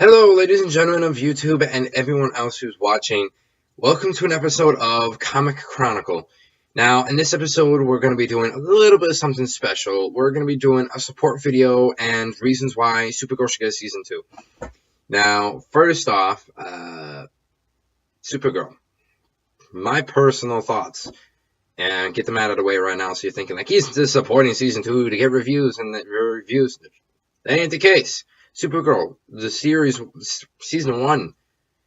Hello, ladies and gentlemen of YouTube and everyone else who's watching. Welcome to an episode of Comic Chronicle. Now, in this episode, we're going to be doing a little bit of something special. We're going to be doing a support video and reasons why Supergirl should get a Season 2. Now, first off, Supergirl. My personal thoughts. And get them out of the way right now so you're thinking, like, he's just supporting Season 2 to get reviews, and the reviews. That ain't the case. Supergirl, the series, Season 1,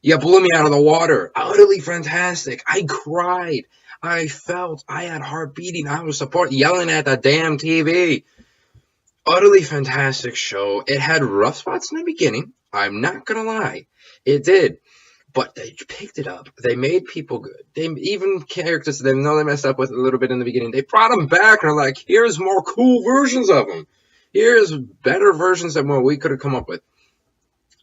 you blew me out of the water. Utterly fantastic. I cried. I felt. I had heart beating. I was yelling at the damn TV. Utterly fantastic show. It had rough spots in the beginning. I'm not going to lie. It did. But they picked it up. They made people good. They even characters they know they messed up with a little bit in the beginning. They brought them back and are like, here's more cool versions of them. Here's better versions than what we could have come up with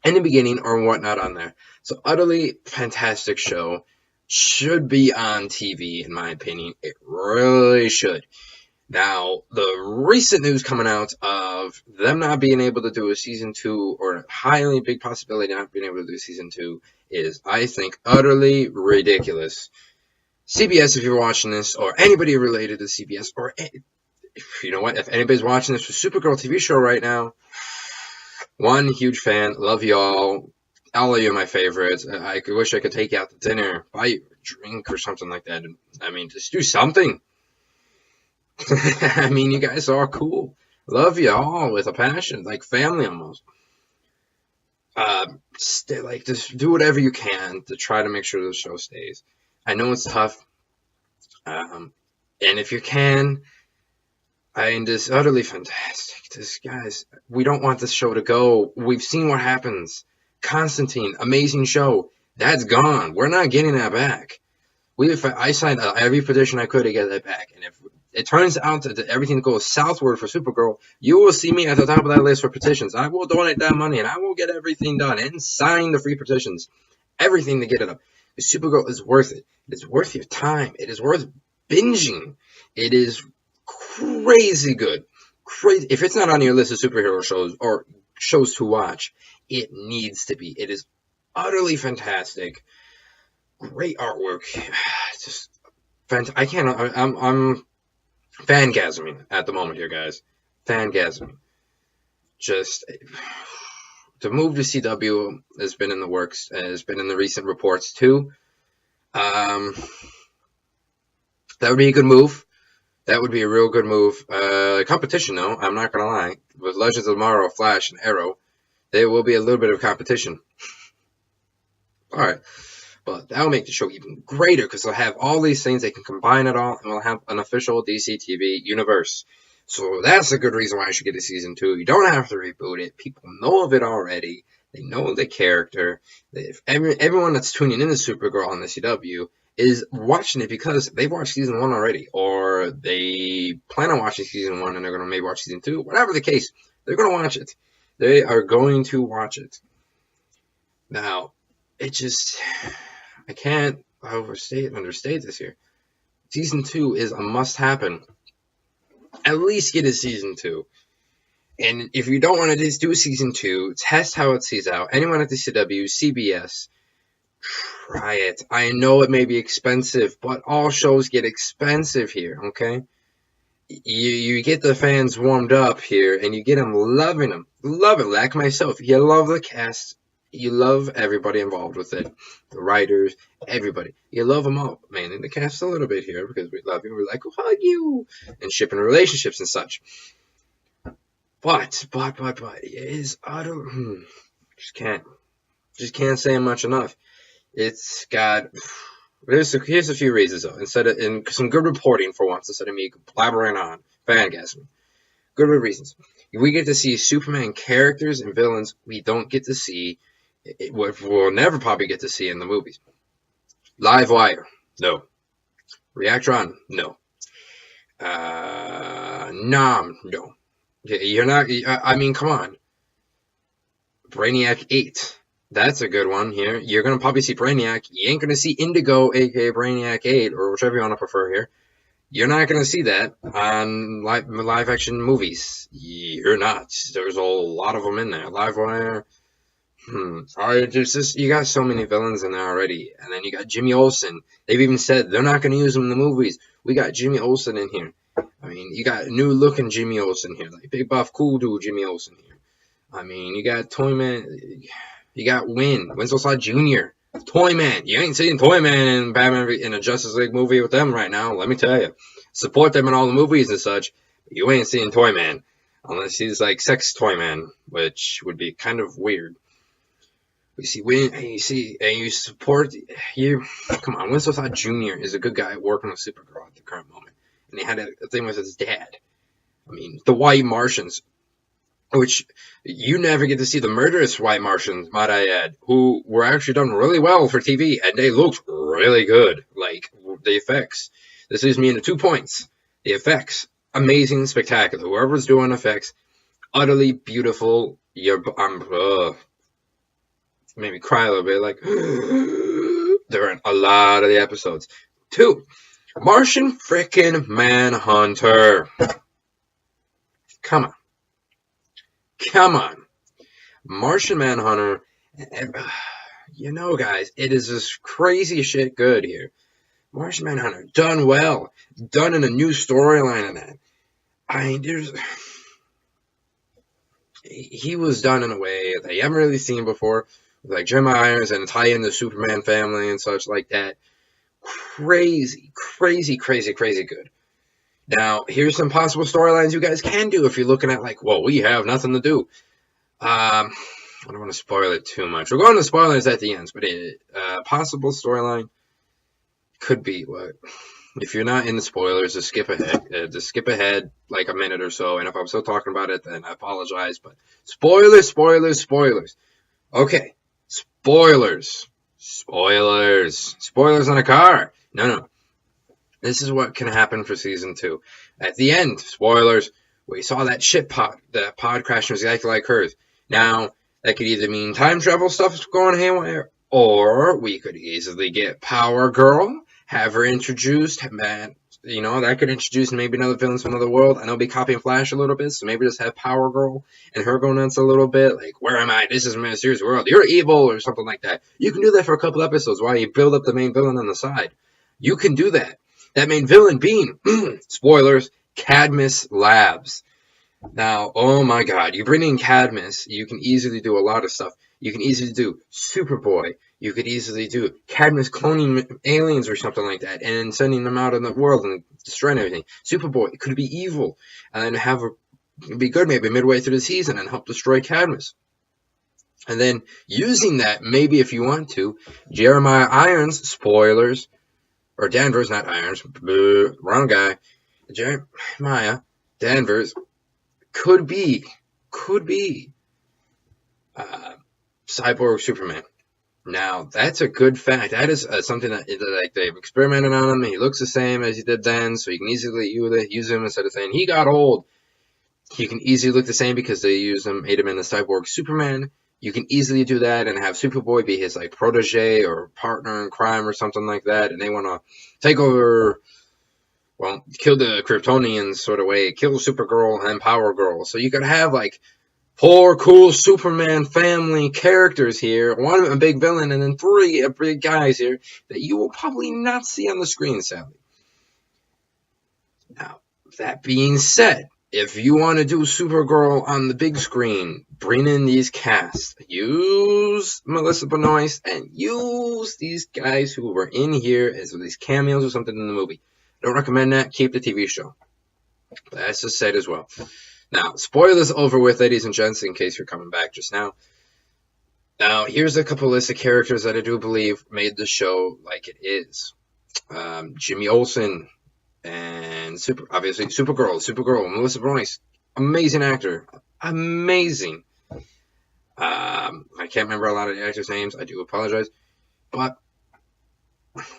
in the beginning or whatnot on there. So utterly fantastic show. Should be on TV, in my opinion. It really should. Now, the recent news coming out of them not being able to do a Season 2, or a highly big possibility not being able to do Season 2, is, I think, utterly ridiculous. CBS, if you're watching this, or anybody related to CBS, or you know what, if anybody's watching this for Supergirl TV show right now, one, huge fan, love y'all. All of you are my favorites. I wish I could take you out to dinner, buy you a drink or something like that. I mean, just do something. I mean, you guys are cool. Love you all with a passion, like family almost. Just do whatever you can to try to make sure the show stays. I know it's tough. And if you can, I mean, this is utterly fantastic. Guys, we don't want this show to go. We've seen what happens. Constantine, amazing show. That's gone. We're not getting that back. I signed every petition I could to get that back. And if it turns out that everything goes southward for Supergirl, you will see me at the top of that list for petitions. I will donate that money, and I will get everything done and sign the free petitions. Everything to get it up. Supergirl is worth it. It is worth your time. It is worth binging. It is crazy good. Crazy. If it's not on your list of superhero shows or shows to watch, it needs to be. It is utterly fantastic. Great artwork. Just fantastic. I'm fangasming at the moment here, guys. Fangasming. Just to move to CW has been in the works. Has been in the recent reports too. That would be a good move. That would be a real good move. Competition, though, I'm not going to lie. With Legends of Tomorrow, Flash, and Arrow, there will be a little bit of competition. Alright. But that will make the show even greater, because they'll have all these things. They can combine it all, and we'll have an official DC TV universe. So that's a good reason why I should get a Season 2. You don't have to reboot it. People know of it already. They know the character. If everyone that's tuning into Supergirl on the CW is watching it because they've watched Season 1 already, or they plan on watching Season 1 and they're going to maybe watch Season 2. Whatever the case, they're going to watch it. They are going to watch it. Now, it just, I can't understate this here. Season 2 is a must-happen. At least get a Season 2. And if you don't want to just do a Season 2, test how it sees out. Anyone at the CW, CBS, try it. I know it may be expensive, but all shows get expensive here, okay? You get the fans warmed up here, and you get them loving them. Love it, like myself. You love the cast. You love everybody involved with it. The writers, everybody. You love them all. Man, in the cast a little bit here, because we love you. We're like, hug you. And shipping relationships and such. But, it is utter, just can't say much enough. It's got, here's a few reasons though, in some good reporting for once, instead of me blabbering on, fangasming. Good reasons. We get to see Superman characters and villains we don't get to see, we'll never probably get to see in the movies. Live Wire, no. Reactron, no. Nom, no. You're not, I mean, come on. Brainiac 8. That's a good one here. You're going to probably see Brainiac. You ain't going to see Indigo, a.k.a. Brainiac 8, or whichever you want to prefer here. You're not going to see that on live-action movies. You're not. There's a lot of them in there. Livewire, Alright, there's just you got so many villains in there already, and then you got Jimmy Olsen. They've even said they're not going to use him in the movies. We got Jimmy Olsen in here. I mean, you got new looking Jimmy Olsen here, like big buff cool dude Jimmy Olsen here. I mean, you got Toyman, you got Winslow Slott Jr. Toyman. You ain't seeing Toyman in Batman in a Justice League movie with them right now. Let me tell you, support them in all the movies and such. But you ain't seeing Toyman unless he's like Sex Toyman, which would be kind of weird. You see, and you support you. Come on, Winslow Slott Jr. is a good guy working with Supergirl at the current moment, and he had a thing with his dad. I mean, the White Martians, which you never get to see the murderous White Martians, might I add, who were actually done really well for TV, and they looked really good. Like the effects. This leads me into 2 points. The effects, amazing, spectacular. Whoever's doing effects, utterly beautiful. Made me cry a little bit, like they're in a lot of the episodes. 2, Martian frickin' Manhunter. Come on, Martian Manhunter. You know, guys, it is this crazy shit good here. Martian Manhunter done well, done in a new storyline and that. I mean, he was done in a way that you haven't really seen before. Like Jim Irons and tie in the Superman family and such like that. Crazy good. Now, here's some possible storylines you guys can do if you're looking at like, well, we have nothing to do. I don't want to spoil it too much. We'll go into spoilers at the end, but possible storyline could be what. If you're not in the spoilers, just skip ahead. Just skip ahead like a minute or so, and if I'm still talking about it, then I apologize. But spoilers. Okay. Spoilers on a car. No. This is what can happen for season 2. At the end, spoilers, we saw that that pod crash was exactly like hers. Now, that could either mean time travel stuff's going haywire, or we could easily get Power Girl, have her introduced, man. You know, that could introduce maybe another villain from another world. I know be copying Flash a little bit, so maybe just have Power Girl and her go nuts a little bit. Like, where am I? This is a mysterious world. You're evil, or something like that. You can do that for a couple episodes while you build up the main villain on the side. You can do that. That main villain being, spoilers, Cadmus Labs. Now, oh my god, you bring in Cadmus, you can easily do a lot of stuff. You can easily do Superboy. You could easily do Cadmus cloning aliens or something like that and sending them out in the world and destroying everything. Superboy could be evil and then be good maybe midway through the season and help destroy Cadmus. And then using that, maybe if you want to, Jeremiah Irons, spoilers, or Danvers, not Irons, wrong guy, Jeremiah Danvers could be Cyborg Superman. Now, that's a good fact. That is something that like they've experimented on him. He looks the same as he did then, so you can easily use him instead of saying he got old. He can easily look the same because they made him in the Cyborg Superman. You can easily do that and have Superboy be his like protege or partner in crime or something like that, and they want to take over, well, kill the Kryptonians sort of way, kill Supergirl and Power Girl. So you could have like 4 cool Superman family characters here, 1 a big villain, and then 3 big guys here that you will probably not see on the screen, sadly. Now, that being said, if you want to do Supergirl on the big screen, bring in these casts. Use Melissa Benoist and use these guys who were in here as these cameos or something in the movie. Don't recommend that. Keep the TV show. But that's just said as well. Now, spoilers over with, ladies and gents, in case you're coming back just now. Now, here's a couple lists of characters that I do believe made the show like it is. Jimmy Olsen and obviously Supergirl, Melissa Benoist, amazing actor, amazing. I can't remember a lot of the actors' names. I do apologize, but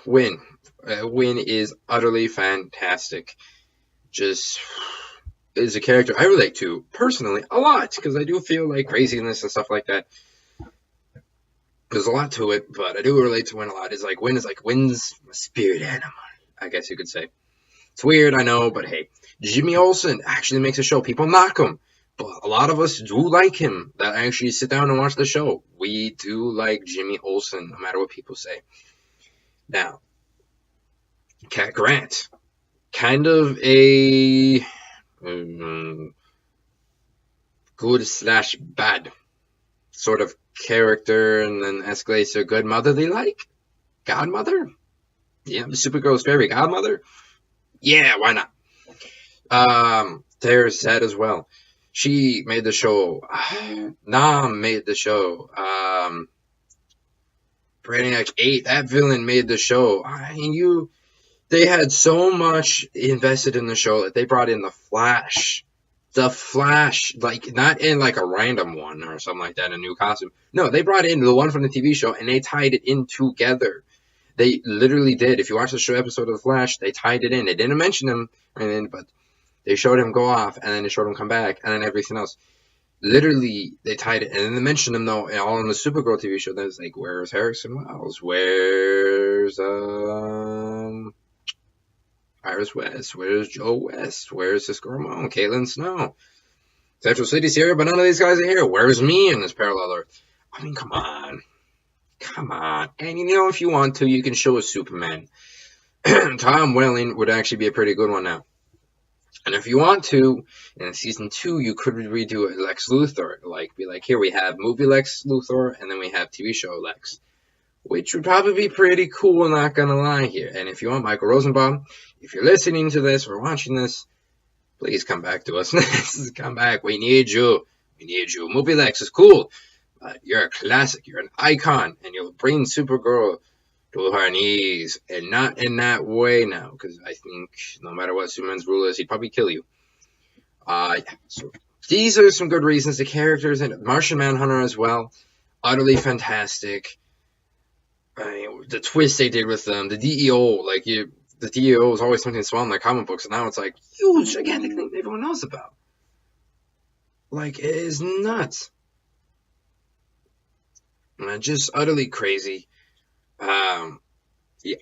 Win is utterly fantastic. Just is a character I relate to personally a lot because I do feel like craziness and stuff like that. There's a lot to it, but I do relate to Win a lot. Win's my spirit animal, I guess you could say. It's weird, I know, but hey. Jimmy Olsen actually makes a show. People knock him, but a lot of us do like him that actually sit down and watch the show. We do like Jimmy Olsen, no matter what people say. Now, Cat Grant, kind of a good/bad sort of character, and then escalates to a good motherly like godmother. Yeah, Supergirl's favorite godmother. Yeah, why not? There's that as well. She made the show. Nam made the show. Brainiac 8, that villain made the show. They had so much invested in the show that they brought in the Flash. The Flash, like, not in like a random one or something like that, a new costume. No, they brought in the one from the TV show and they tied it in together. They literally did. If you watch the show episode of the Flash, they tied it in. They didn't mention him, but they showed him go off, and then they showed him come back, and then everything else. Literally, they tied it, and then they mentioned him, though, all in the Supergirl TV show. Then it's like, where's Harrison Wells? Where's Iris West? Where's Joe West? Where's this girl Mom? Caitlin Snow? Central City's here, but none of these guys are here. Where's me in this parallel Earth? I mean, come on. Come on. And if you want to, you can show a Superman. Tom Welling would actually be a pretty good one now. And if you want to, in season 2, you could redo it Lex Luthor. Be like, here we have movie Lex Luthor, and then we have TV show Lex. Which would probably be pretty cool, not gonna lie here. And if you want Michael Rosenbaum, if you're listening to this or watching this, please come back to us. Come back. We need you. We need you. Movie Lex is cool. But you're a classic. You're an icon. And you'll bring Supergirl to her knees. And not in that way now. Because I think no matter what Superman's rule is, he'd probably kill you. So these are some good reasons. The characters and Martian Manhunter as well. Utterly fantastic. The twist they did with them. The DEO. The DEO is always something small in their comic books. And now it's like huge, gigantic thing everyone knows about. It is nuts. Just utterly crazy. Yeah.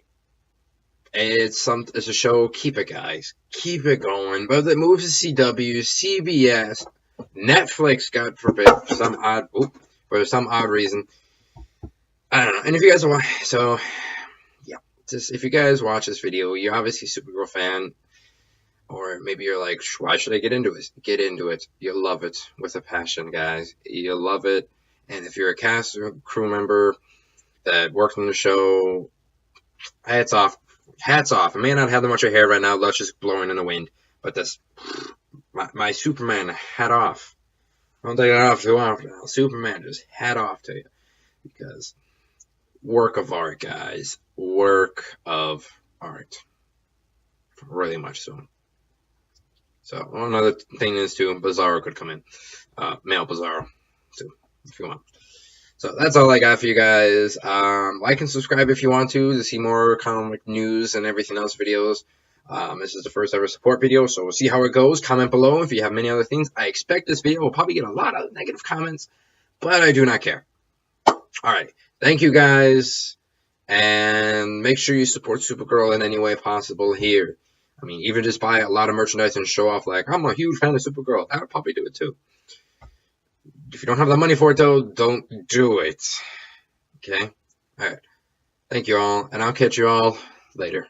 It's a show. Keep it, guys. Keep it going. But it moves to CW, CBS, Netflix, God forbid, for some odd reason. I don't know. And if you guys if you guys watch this video, you're obviously a Supergirl fan, or maybe you're like, why should I get into it? Get into it. You'll love it with a passion, guys. You'll love it. And if you're a cast or crew member that worked on the show, hats off. Hats off. I may not have that much of hair right now. Let's just blowing in the wind. But that's my Superman hat off. Don't take it off too often now. Superman, just hat off to you. Because work of art, guys. Work of art. Really much so. So, another thing is, too, Bizarro could come in. Male Bizarro, too, if you want. So, that's all I got for you guys. Like and subscribe if you want to see more comic news and everything else videos. This is the first ever support video, so we'll see how it goes. Comment below if you have many other things. I expect this video will probably get a lot of negative comments, but I do not care. Alright, thank you guys, and make sure you support Supergirl in any way possible here. I mean, even just buy a lot of merchandise and show off, I'm a huge fan of Supergirl. That would probably do it too. If you don't have the money for it, though, don't do it. Okay? Alright. Thank you all, and I'll catch you all later.